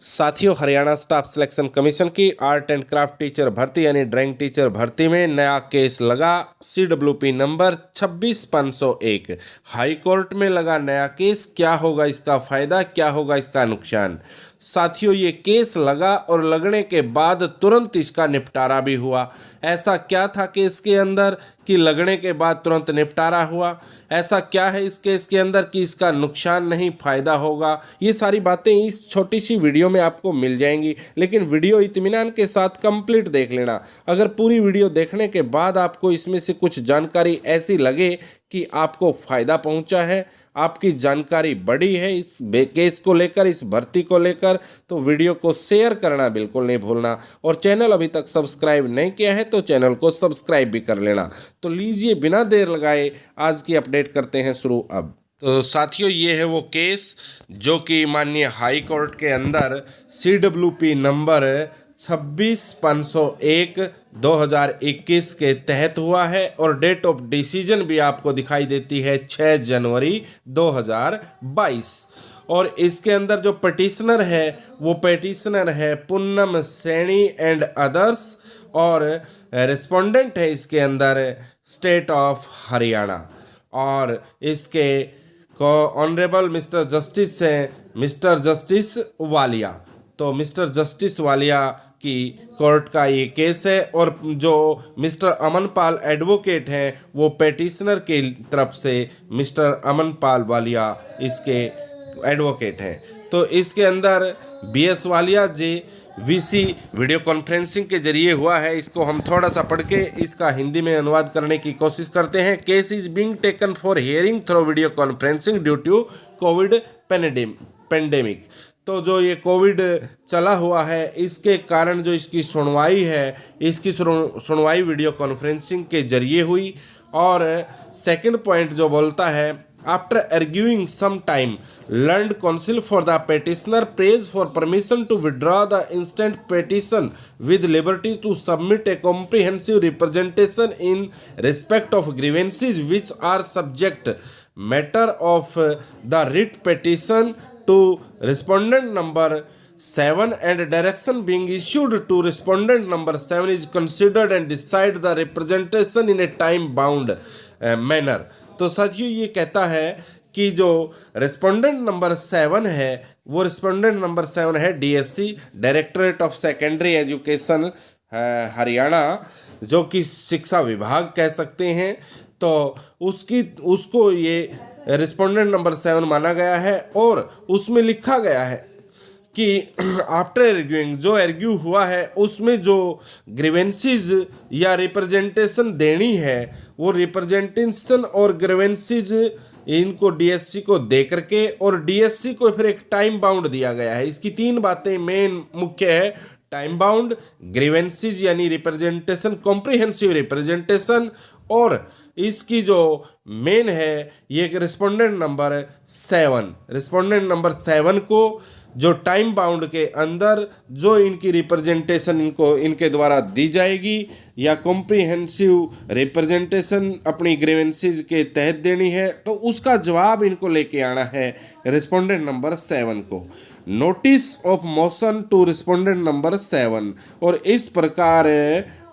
साथियों, Haryana staff selection commission की art and craft teacher भर्ती यानी ड्राइंग टीचर भर्ती में नया केस लगा। CWP नंबर 26501 हाई कोर्ट में लगा नया केस। क्या होगा इसका फायदा, क्या होगा इसका नुकसान? साथियों, ये केस लगा और लगने के बाद तुरंत इसका निपटारा भी हुआ। ऐसा क्या था केस के अंदर कि लगने के बाद तुरंत निपटारा हुआ? ऐसा क्या है इस केस के अंदर कि इसका नुकसान नहीं फायदा होगा? ये सारी बातें इस छोटी सी वीडियो में आपको मिल जाएंगी, लेकिन वीडियो इत्मीनान के साथ कंप्लीट देख लेना। अगर पूरी वीडियो देखने के बाद आपको इसमें से कुछ जानकारी ऐसी लगे कि आपको फायदा पहुंचा है, आपकी जानकारी बढ़ी है इस केस को लेकर, इस भर्ती को लेकर, तो वीडियो को शेयर करना बिल्कुल नहीं भूलना। और चैनल अभी तक सब्सक्राइब नहीं किया है तो चैनल को सब्सक्राइब भी कर लेना। तो लीजिए, बिना देर लगाए आज की अपडेट करते हैं शुरू अब। तो साथियों, ये है वो केस जो कि माननीय हाई कोर्ट के अंदर CWP नंबर 26501 2021 के तहत हुआ है और डेट ऑफ डिसीजन भी आपको दिखाई देती है 6 जनवरी 2022। और इसके अंदर जो पिटिशनर है वो पिटिशनर है पूनम सैनी एंड अदर्स, और रिस्पोंडेंट है इसके अंदर स्टेट ऑफ हरियाणा। और इसके ऑनरेबल मिस्टर जस्टिस हैं मिस्टर जस्टिस वालिया। तो मिस्टर जस्टिस वालिया की कोर्ट का ये केस है और जो मिस्टर अमनपाल एडवोकेट हैं वो पेटिशनर के तरफ से मिस्टर अमनपाल वालिया इसके एडवोकेट हैं। तो इसके अंदर BS वालिया जी VC वीडियो कॉन्फ्रेंसिंग के जरिए हुआ है। इसको हम थोड़ा सा पढ़ के इसका हिंदी में अनुवाद करने की कोशिश करते हैं। Case is being taken for hearing through video conferencing due to COVID pandemic. तो जो ये कोविड चला हुआ है इसके कारण जो इसकी सुनवाई है, इसकी सुनवाई वीडियो कॉन्फ्रेंसिंग के जरिए हुई। और सेकंड पॉइंट जो बोलता है, after arguing some time, learned counsel for the petitioner prays for permission to withdraw the instant petition with liberty to submit a comprehensive representation in respect of grievances which are subject matter of the writ petition to respondent number 7 and direction being issued to respondent number 7 is considered and decide the representation in a time bound manner। तो साथियों, ये कहता है कि जो respondent number 7 है वो respondent number 7 है DSC directorate of secondary education Haryana, जो कि शिक्षा विभाग कह सकते हैं। तो उसको ये रिस्पोंडेंट नंबर 7 माना गया है और उसमें लिखा गया है कि आफ्टर एर्ग्यूइंग, जो एर्ग्यू हुआ है उसमें जो ग्रीवेंसीज या रिप्रेजेंटेशन देनी है वो रिप्रेजेंटेशन और ग्रीवेंसीज इनको DSC को दे करके, और DSC को फिर एक टाइम बाउंड दिया गया है। इसकी 3 बातें मेन मुख्य है, टाइम बाउंड, ग्रीवेंसीज यानी रिप्रेजेंटेशन, कॉम्प्रिहेंसिव रिप्रेजेंटेशन, और इसकी जो मेन है ये रिस्पोंडेंट नंबर 7, रिस्पोंडेंट नंबर 7 को जो टाइम बाउंड के अंदर जो इनकी रिप्रेजेंटेशन इनके द्वारा दी जाएगी या कॉम्प्रिहेंसिव रिप्रेजेंटेशन अपनी ग्रीवेंसीज के तहत देनी है, तो उसका जवाब इनको लेके आना है रिस्पोंडेंट नंबर 7 को। Notice of motion to respondent number 7, और इस प्रकार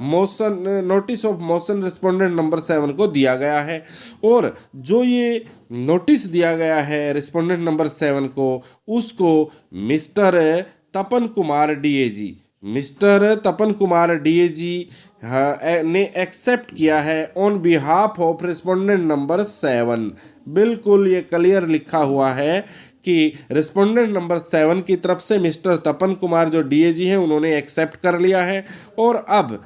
notice of motion respondent number 7 को दिया गया है। और जो ये नोटिस दिया गया है रिस्पोंडेंट नंबर 7 को, उसको मिस्टर तपन कुमार DAG, मिस्टर तपन कुमार DAG ने एक्सेप्ट किया है on behalf of respondent number 7। बिल्कुल ये क्लियर लिखा हुआ है कि रिस्पोंडेंट नंबर 7 की तरफ से मिस्टर तपन कुमार जो DAG हैं उन्होंने एक्सेप्ट कर लिया है, और अब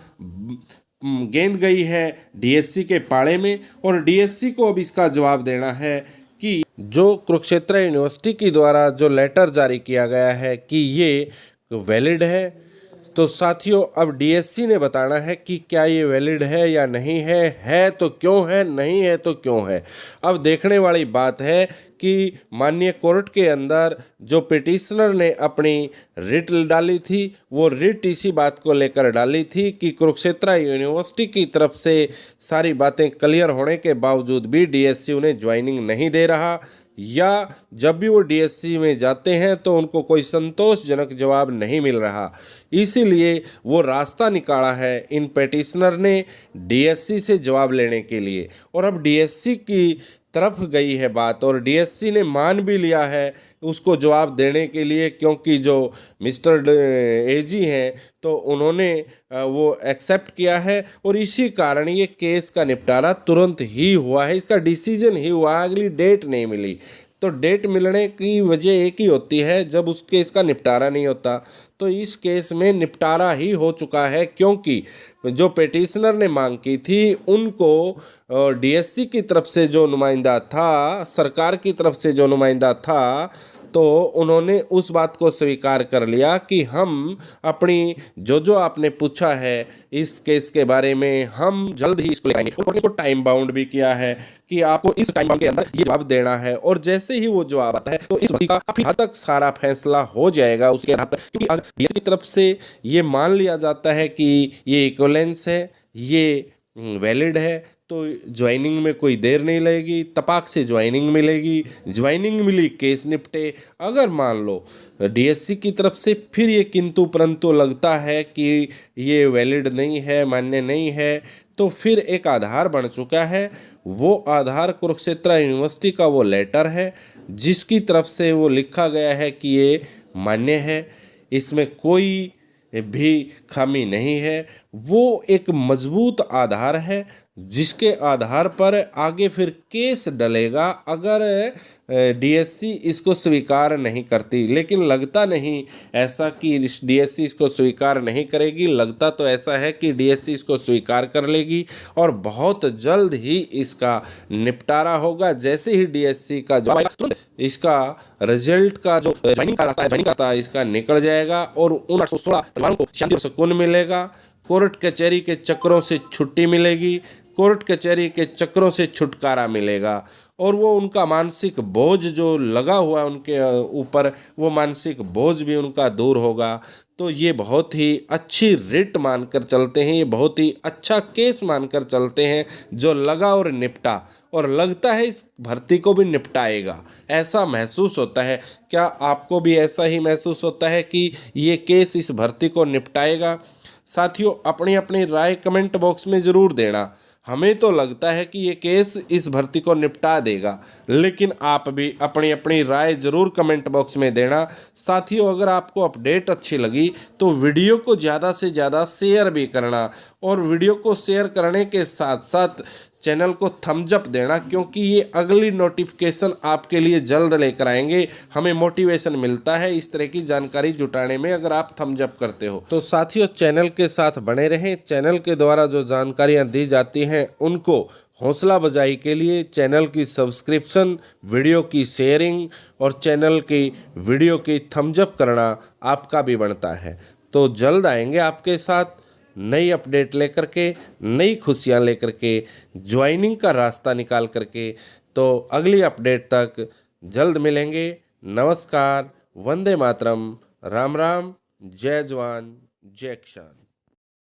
गेंद गई है DSC के पाड़े में, और DSC को अब इसका जवाब देना है कि जो कुरुक्षेत्र यूनिवर्सिटी के द्वारा जो लेटर जारी किया गया है कि ये वैलिड है। तो साथियों, अब DSC ने बताना है कि क्या ये वैलिड है या नहीं है तो क्यों है, नहीं है तो क्यों है। अब देखने वाली बात है कि माननीय कोर्ट के अंदर जो पिटिशनर ने अपनी रिट डाली थी वो रिट इसी बात को लेकर डाली थी कि कुरुक्षेत्र यूनिवर्सिटी की तरफ से सारी बातें क्लियर होने के बावजूद भी DSC उन्हें ज्वाइनिंग नहीं दे रहा। या जब भी वो डीएससी में जाते हैं तो उनको कोई संतोषजनक जवाब नहीं मिल रहा। इसीलिए वो रास्ता निकाला है इन पेटिशनर ने डीएससी से जवाब लेने के लिए। और अब डीएससी की तरफ गई है बात और डीएससी ने मान भी लिया है उसको जवाब देने के लिए, क्योंकि जो मिस्टर एजी हैं तो उन्होंने वो एक्सेप्ट किया है और इसी कारण ये केस का निपटारा तुरंत ही हुआ है, इसका डिसीजन ही हुआ, अगली डेट नहीं मिली। तो डेट मिलने की वजह एक ही होती है, जब उस केस का निपटारा नहीं होता। तो इस केस में निपटारा ही हो चुका है, क्योंकि जो पेटिशनर ने मांग की थी उनको डीएससी की तरफ से जो नुमाइंदा था, सरकार की तरफ से जो नुमाइंदा था, तो उन्होंने उस बात को स्वीकार कर लिया कि हम अपनी जो आपने पूछा है इस केस के बारे में हम जल्द ही इसको लेंगे। उन्होंने को टाइम बाउंड भी किया है कि आपको इस टाइम बाउंड के अंदर ये जवाब देना है, और जैसे ही वो जवाब आता है तो इस बात का काफी हद तक सारा फैसला हो जाएगा उसके आधार पर। क्योंकि अगर डीएससी की तरफ से ये मान लिया जाता है कि ये इक्विवेलेंस है, ये वैलिड है, तो ज्वाइनिंग में कोई देर नहीं लगेगी, तपाक से ज्वाइनिंग मिलेगी, ज्वाइनिंग मिली केस निपटे। अगर मान लो डीएससी की तरफ से फिर ये किंतु परंतु लगता है कि ये वैलिड नहीं है, मान्य नहीं है, तो फिर एक आधार बन चुका है। वो आधार कुरुक्षेत्र यूनिवर्सिटी का वो लेटर है जिसकी तरफ से वो लिखा गया है कि ये मान्य है, इसमें कोई भी खामी नहीं है। वो एक मजबूत आधार है जिसके आधार पर आगे फिर केस डलेगा अगर डीएससी इसको स्वीकार नहीं करती। लेकिन लगता नहीं ऐसा कि डीएससी इसको स्वीकार नहीं करेगी, लगता तो ऐसा है कि डीएससी इसको स्वीकार कर लेगी और बहुत जल्द ही इसका निपटारा होगा। जैसे ही डीएससी का जवाब, इसका रिजल्ट का जो ज्वाइनिंग का रास्ता इसका निकल जाएगा और उन 816 परिवारों को शांति और सुकून मिलेगा। कोर्ट कचहरी के चक्रों से छुट्टी मिलेगी, कोर्ट कचहरी के चक्रों से छुटकारा मिलेगा, और वो उनका मानसिक बोझ जो लगा हुआ है उनके ऊपर, वो मानसिक बोझ भी उनका दूर होगा। तो ये बहुत ही अच्छी रिट मानकर चलते हैं, ये बहुत ही अच्छा केस मानकर चलते हैं जो लगा और निपटा, और लगता है इस भर्ती को भी निपटाएगा, ऐसा महसूस होता है। क्या आपको भी ऐसा ही महसूस होता है कि ये केस इस भर्ती को निपटाएगा? साथियों, अपनी अपनी राय कमेंट बॉक्स में ज़रूर देना। हमें तो लगता है कि ये केस इस भर्ती को निपटा देगा, लेकिन आप भी अपनी अपनी राय ज़रूर कमेंट बॉक्स में देना। साथियों, अगर आपको अपडेट अच्छी लगी तो वीडियो को ज़्यादा से ज़्यादा शेयर भी करना, और वीडियो को शेयर करने के साथ साथ चैनल को थम्स अप देना, क्योंकि ये अगली नोटिफिकेशन आपके लिए जल्द लेकर आएंगे। हमें मोटिवेशन मिलता है इस तरह की जानकारी जुटाने में अगर आप थम्स अप करते हो। तो साथियों, चैनल के साथ बने रहें। चैनल के द्वारा जो जानकारियां दी जाती हैं उनको हौसला बजाई के लिए चैनल की सब्सक्रिप्शन, वीडियो की शेयरिंग और चैनल की वीडियो की थम्स अप करना आपका भी बनता है। तो जल्द आएंगे आपके साथ नई अपडेट लेकर के, नई खुशियाँ लेकर के, ज्वाइनिंग का रास्ता निकाल करके। तो अगली अपडेट तक जल्द मिलेंगे। नमस्कार, वंदे मातरम, राम राम, जय जवान जय किसान।